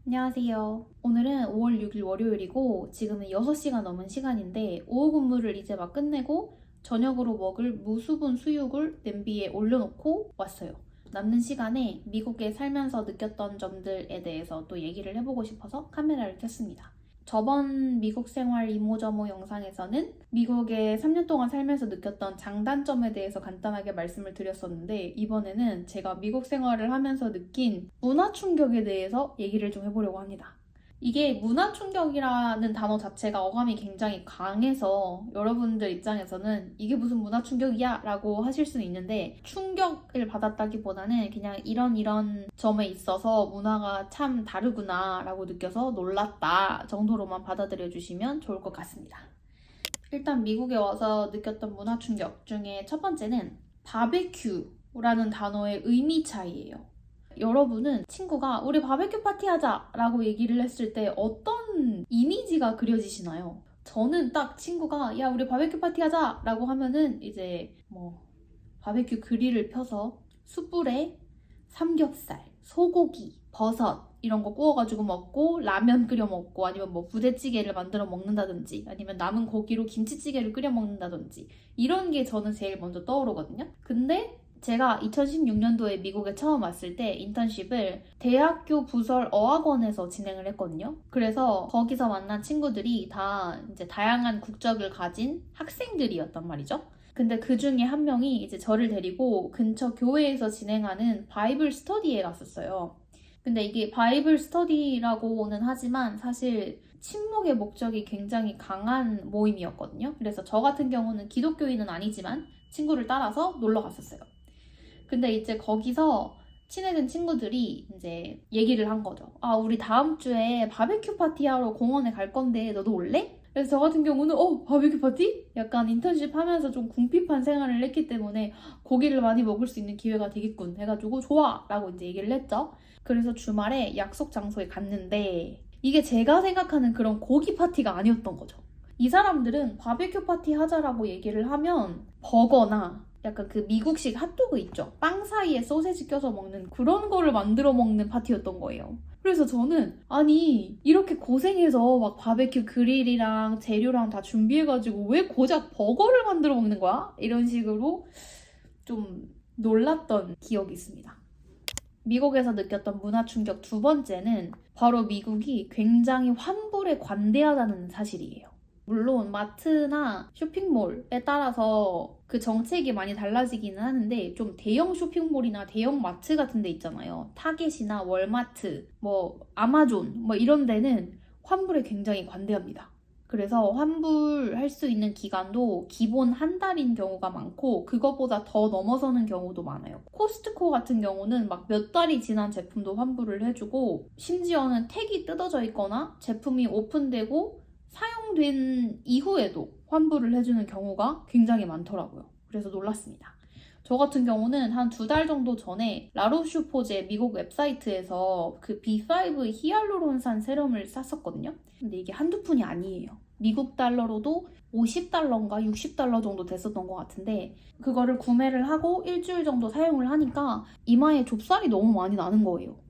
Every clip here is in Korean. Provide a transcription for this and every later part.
안녕하세요. 오늘은 5월 6일 월요일이고 지금은 6시가 넘은 시간인데 오후 근무를 이제 막 끝내고 저녁으로 먹을 무수분 수육을 냄비에 올려놓고 왔어요. 남는 시간에 미국에 살면서 느꼈던 점들에 대해서 또 얘기를 해보고 싶어서 카메라를 켰습니다. 저번 미국 생활 이모저모 영상에서는 미국에 3년 동안 살면서 느꼈던 장단점에 대해서 간단하게 말씀을 드렸었는데 이번에는 제가 미국 생활을 하면서 느낀 문화 충격에 대해서 얘기를 좀 해보려고 합니다. 이게 문화 충격이라는 단어 자체가 어감이 굉장히 강해서 여러분들 입장에서는 이게 무슨 문화 충격이야? 라고 하실 수는 있는데 충격을 받았다기보다는 그냥 이런 점에 있어서 문화가 참 다르구나 라고 느껴서 놀랐다 정도로만 받아들여 주시면 좋을 것 같습니다. 일단 미국에 와서 느꼈던 문화 충격 중에 첫 번째는 바베큐라는 단어의 의미 차이예요. 여러분은 친구가 우리 바베큐 파티하자 라고 얘기를 했을 때 어떤 이미지가 그려지시나요? 저는 딱 친구가 야 우리 바베큐 파티하자 라고 하면은 이제 바베큐 그릴을 펴서 숯불에 삼겹살, 소고기, 버섯 이런 거 구워가지고 먹고 라면 끓여 먹고 아니면 부대찌개를 만들어 먹는다든지 아니면 남은 고기로 김치찌개를 끓여 먹는다든지 이런 게 저는 제일 먼저 떠오르거든요. 근데 제가 2016년도에 미국에 처음 왔을 때 인턴십을 대학교 부설 어학원에서 진행을 했거든요. 그래서 거기서 만난 친구들이 다 이제 다양한 국적을 가진 학생들이었단 말이죠. 근데 그 중에 한 명이 이제 저를 데리고 근처 교회에서 진행하는 바이블 스터디에 갔었어요. 근데 이게 바이블 스터디라고는 하지만 사실 친목의 목적이 굉장히 강한 모임이었거든요. 그래서 저 같은 경우는 기독교인은 아니지만 친구를 따라서 놀러 갔었어요. 근데 이제 거기서 친해진 친구들이 이제 얘기를 한 거죠. 아, 우리 다음 주에 바베큐 파티하러 공원에 갈 건데 너도 올래? 그래서 저 같은 경우는 바베큐 파티? 약간 인턴십 하면서 좀 궁핍한 생활을 했기 때문에 고기를 많이 먹을 수 있는 기회가 되겠군 해가지고 좋아! 라고 이제 얘기를 했죠. 그래서 주말에 약속 장소에 갔는데 이게 제가 생각하는 그런 고기 파티가 아니었던 거죠. 이 사람들은 바베큐 파티 하자라고 얘기를 하면 버거나 약간 그 미국식 핫도그 있죠? 빵 사이에 소세지 껴서 먹는 그런 거를 만들어 먹는 파티였던 거예요. 그래서 저는 아니 이렇게 고생해서 막 바베큐 그릴이랑 재료랑 다 준비해가지고 왜 고작 버거를 만들어 먹는 거야? 이런 식으로 좀 놀랐던 기억이 있습니다. 미국에서 느꼈던 문화 충격 두 번째는 바로 미국이 굉장히 환불에 관대하다는 사실이에요. 물론 마트나 쇼핑몰에 따라서 그 정책이 많이 달라지기는 하는데 좀 대형 쇼핑몰이나 대형 마트 같은 데 있잖아요. 타겟이나 월마트, 아마존 이런 데는 환불에 굉장히 관대합니다. 그래서 환불할 수 있는 기간도 기본 한 달인 경우가 많고 그것보다 더 넘어서는 경우도 많아요. 코스트코 같은 경우는 막 몇 달이 지난 제품도 환불을 해주고 심지어는 택이 뜯어져 있거나 제품이 오픈되고 사용된 이후에도 환불을 해주는 경우가 굉장히 많더라고요. 그래서 놀랐습니다. 저 같은 경우는 한 2달 정도 전에 라로슈포제 미국 웹사이트에서 그 B5 히알루론산 세럼을 샀었거든요. 근데 이게 한두 푼이 아니에요. 미국 달러로도 50달러인가 60달러 정도 됐었던 것 같은데 그거를 구매를 하고 일주일 정도 사용을 하니까 이마에 좁쌀이 너무 많이 나는 거예요.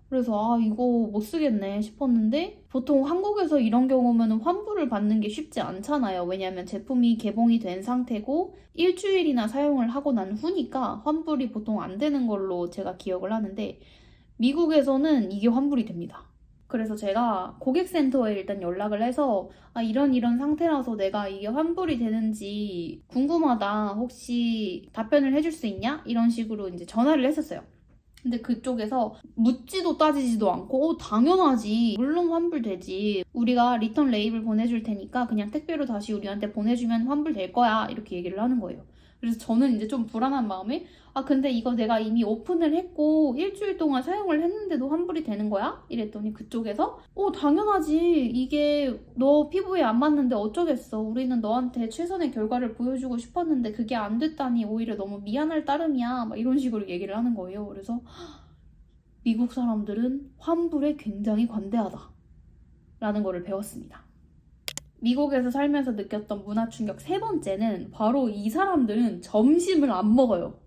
그래서 이거 못 쓰겠네 싶었는데 보통 한국에서 이런 경우면 환불을 받는 게 쉽지 않잖아요. 왜냐하면 제품이 개봉이 된 상태고 일주일이나 사용을 하고 난 후니까 환불이 보통 안 되는 걸로 제가 기억을 하는데 미국에서는 이게 환불이 됩니다. 그래서 제가 고객센터에 일단 연락을 해서 이런 상태라서 내가 이게 환불이 되는지 궁금하다. 혹시 답변을 해줄 수 있냐? 이런 식으로 이제 전화를 했었어요. 근데 그쪽에서 묻지도 따지지도 않고 당연하지. 물론 환불되지. 우리가 리턴 레이블 보내줄 테니까 그냥 택배로 다시 우리한테 보내주면 환불될 거야. 이렇게 얘기를 하는 거예요. 그래서 저는 이제 좀 불안한 마음에 근데 이거 내가 이미 오픈을 했고 일주일 동안 사용을 했는데도 환불이 되는 거야? 이랬더니 그쪽에서 당연하지. 이게 너 피부에 안 맞는데 어쩌겠어. 우리는 너한테 최선의 결과를 보여주고 싶었는데 그게 안 됐다니 오히려 너무 미안할 따름이야. 막 이런 식으로 얘기를 하는 거예요. 그래서 미국 사람들은 환불에 굉장히 관대하다 라는 거를 배웠습니다. 미국에서 살면서 느꼈던 문화 충격 세 번째는 바로 이 사람들은 점심을 안 먹어요.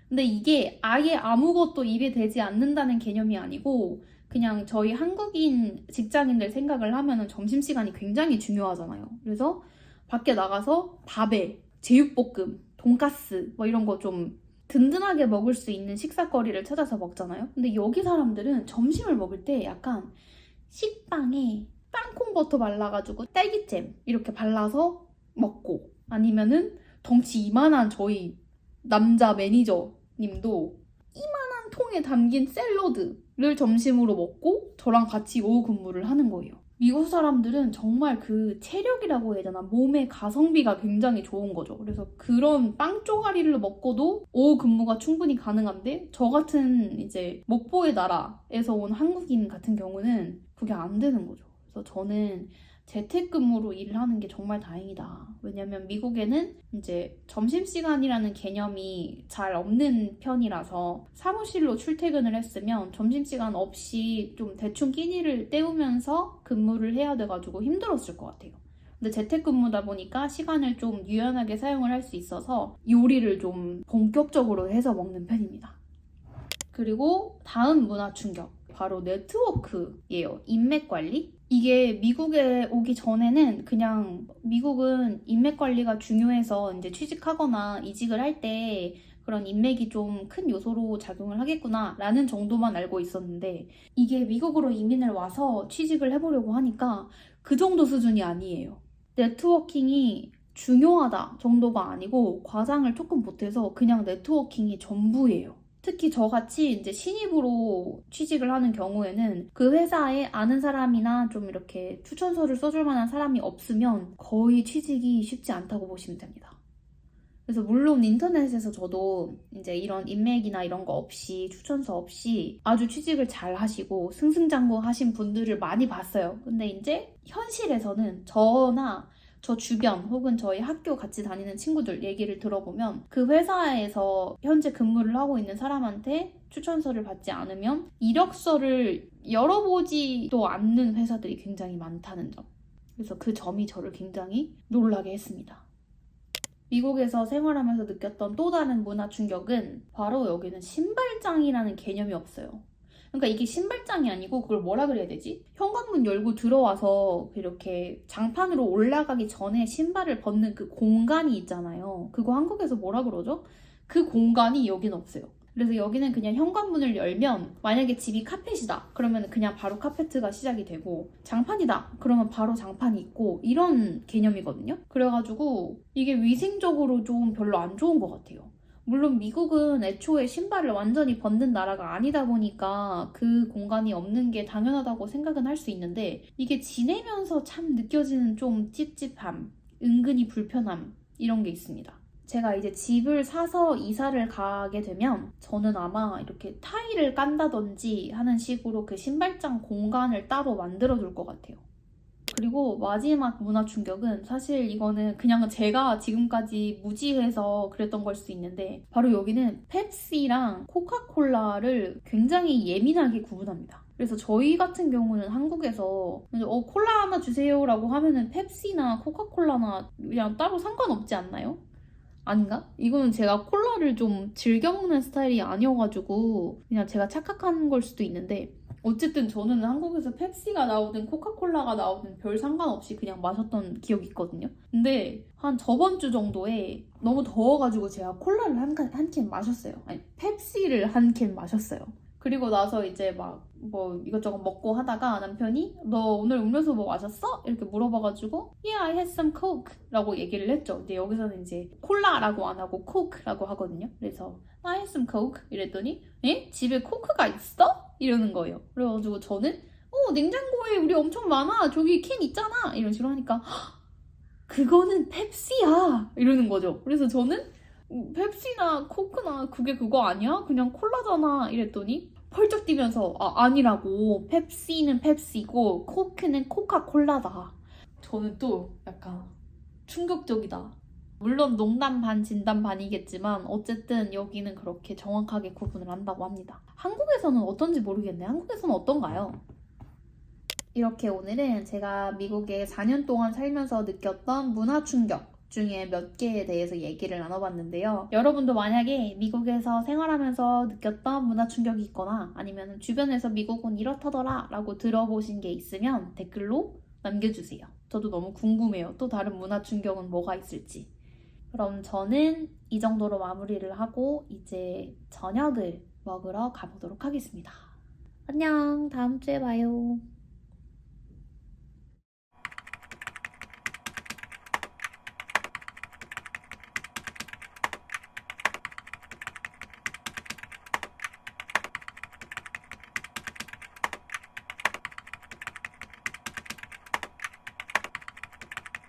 근데 이게 아예 아무것도 입에 대지 않는다는 개념이 아니고 그냥 저희 한국인 직장인들 생각을 하면은 점심시간이 굉장히 중요하잖아요. 그래서 밖에 나가서 밥에 제육볶음, 돈가스 뭐 이런 거 좀 든든하게 먹을 수 있는 식사거리를 찾아서 먹잖아요. 근데 여기 사람들은 점심을 먹을 때 약간 식빵에 땅콩 버터 발라가지고 딸기잼 이렇게 발라서 먹고, 아니면은 덩치 이만한 저희 남자 매니저님도 이만한 통에 담긴 샐러드를 점심으로 먹고 저랑 같이 오후 근무를 하는 거예요. 미국 사람들은 정말 그 체력이라고 해야 되나? 몸의 가성비가 굉장히 좋은 거죠. 그래서 그런 빵 쪼가리를 먹고도 오후 근무가 충분히 가능한데, 저 같은 이제 목포의 나라에서 온 한국인 같은 경우는 그게 안 되는 거죠. 그래서 저는 재택근무로 일을 하는 게 정말 다행이다. 왜냐면 미국에는 이제 점심시간이라는 개념이 잘 없는 편이라서 사무실로 출퇴근을 했으면 점심시간 없이 좀 대충 끼니를 때우면서 근무를 해야 돼가지고 힘들었을 것 같아요. 근데 재택근무다 보니까 시간을 좀 유연하게 사용을 할 수 있어서 요리를 좀 본격적으로 해서 먹는 편입니다. 그리고 다음 문화 충격, 바로 네트워크예요. 인맥 관리? 이게 미국에 오기 전에는 그냥 미국은 인맥 관리가 중요해서 이제 취직하거나 이직을 할 때 그런 인맥이 좀 큰 요소로 작용을 하겠구나 라는 정도만 알고 있었는데, 이게 미국으로 이민을 와서 취직을 해보려고 하니까 그 정도 수준이 아니에요. 네트워킹이 중요하다 정도가 아니고 과장을 조금 못해서 그냥 네트워킹이 전부예요. 특히 저같이 이제 신입으로 취직을 하는 경우에는 그 회사에 아는 사람이나 좀 이렇게 추천서를 써줄 만한 사람이 없으면 거의 취직이 쉽지 않다고 보시면 됩니다. 그래서 물론 인터넷에서 저도 이제 이런 인맥이나 이런 거 없이, 추천서 없이 아주 취직을 잘 하시고 승승장구하신 분들을 많이 봤어요. 근데 이제 현실에서는 저나 저 주변 혹은 저희 학교 같이 다니는 친구들 얘기를 들어보면 그 회사에서 현재 근무를 하고 있는 사람한테 추천서를 받지 않으면 이력서를 열어보지도 않는 회사들이 굉장히 많다는 점. 그래서 그 점이 저를 굉장히 놀라게 했습니다. 미국에서 생활하면서 느꼈던 또 다른 문화 충격은 바로 여기는 신발장이라는 개념이 없어요. 그러니까 이게 신발장이 아니고 그걸 뭐라 그래야 되지? 현관문 열고 들어와서 이렇게 장판으로 올라가기 전에 신발을 벗는 그 공간이 있잖아요. 그거 한국에서 뭐라 그러죠? 그 공간이 여긴 없어요. 그래서 여기는 그냥 현관문을 열면 만약에 집이 카펫이다 그러면 그냥 바로 카페트가 시작이 되고, 장판이다 그러면 바로 장판이 있고, 이런 개념이거든요. 그래가지고 이게 위생적으로 좀 별로 안 좋은 것 같아요. 물론 미국은 애초에 신발을 완전히 벗는 나라가 아니다 보니까 그 공간이 없는 게 당연하다고 생각은 할 수 있는데, 이게 지내면서 참 느껴지는 좀 찝찝함, 은근히 불편함, 이런 게 있습니다. 제가 이제 집을 사서 이사를 가게 되면 저는 아마 이렇게 타일을 깐다든지 하는 식으로 그 신발장 공간을 따로 만들어둘 것 같아요. 그리고 마지막 문화 충격은, 사실 이거는 그냥 제가 지금까지 무지해서 그랬던 걸 수 있는데, 바로 여기는 펩시랑 코카콜라를 굉장히 예민하게 구분합니다. 그래서 저희 같은 경우는 한국에서 콜라 하나 주세요 라고 하면은 펩시나 코카콜라나 그냥 따로 상관없지 않나요? 아닌가? 이거는 제가 콜라를 좀 즐겨 먹는 스타일이 아니어가지고 그냥 제가 착각한 걸 수도 있는데, 어쨌든 저는 한국에서 펩시가 나오든 코카콜라가 나오든 별 상관없이 그냥 마셨던 기억이 있거든요. 근데 한 저번 주 정도에 너무 더워가지고 제가 콜라를 한 캔 마셨어요. 아니, 펩시를 한 캔 마셨어요. 그리고 나서 이제 막 뭐 이것저것 먹고 하다가 남편이 너 오늘 음료수 뭐 마셨어? 이렇게 물어봐가지고 Yeah, I had some Coke 라고 얘기를 했죠. 근데 여기서는 이제 콜라라고 안 하고 Coke라고 하거든요. 그래서 I had some Coke 이랬더니 에? 집에 코크가 있어? 이러는 거예요. 그래가지고 저는 냉장고에 우리 엄청 많아. 저기 캔 있잖아. 이런 식으로 하니까 그거는 펩시야 이러는 거죠. 그래서 저는 펩시나 코크나 그게 그거 아니야? 그냥 콜라잖아 이랬더니 펄쩍 뛰면서 아니라고, 펩시는 펩시고 코크는 코카콜라다. 저는 또 약간 충격적이다. 물론 농담 반 진담 반이겠지만 어쨌든 여기는 그렇게 정확하게 구분을 한다고 합니다. 한국에서는 어떤지 모르겠네. 한국에서는 어떤가요? 이렇게 오늘은 제가 미국에 4년 동안 살면서 느꼈던 문화 충격 중에 몇 개에 대해서 얘기를 나눠봤는데요. 여러분도 만약에 미국에서 생활하면서 느꼈던 문화 충격이 있거나 아니면 주변에서 미국은 이렇다더라 라고 들어보신 게 있으면 댓글로 남겨주세요. 저도 너무 궁금해요. 또 다른 문화 충격은 뭐가 있을지. 그럼 저는 이 정도로 마무리를 하고 이제 저녁을 먹으러 가보도록 하겠습니다. 안녕, 다음 주에 봐요.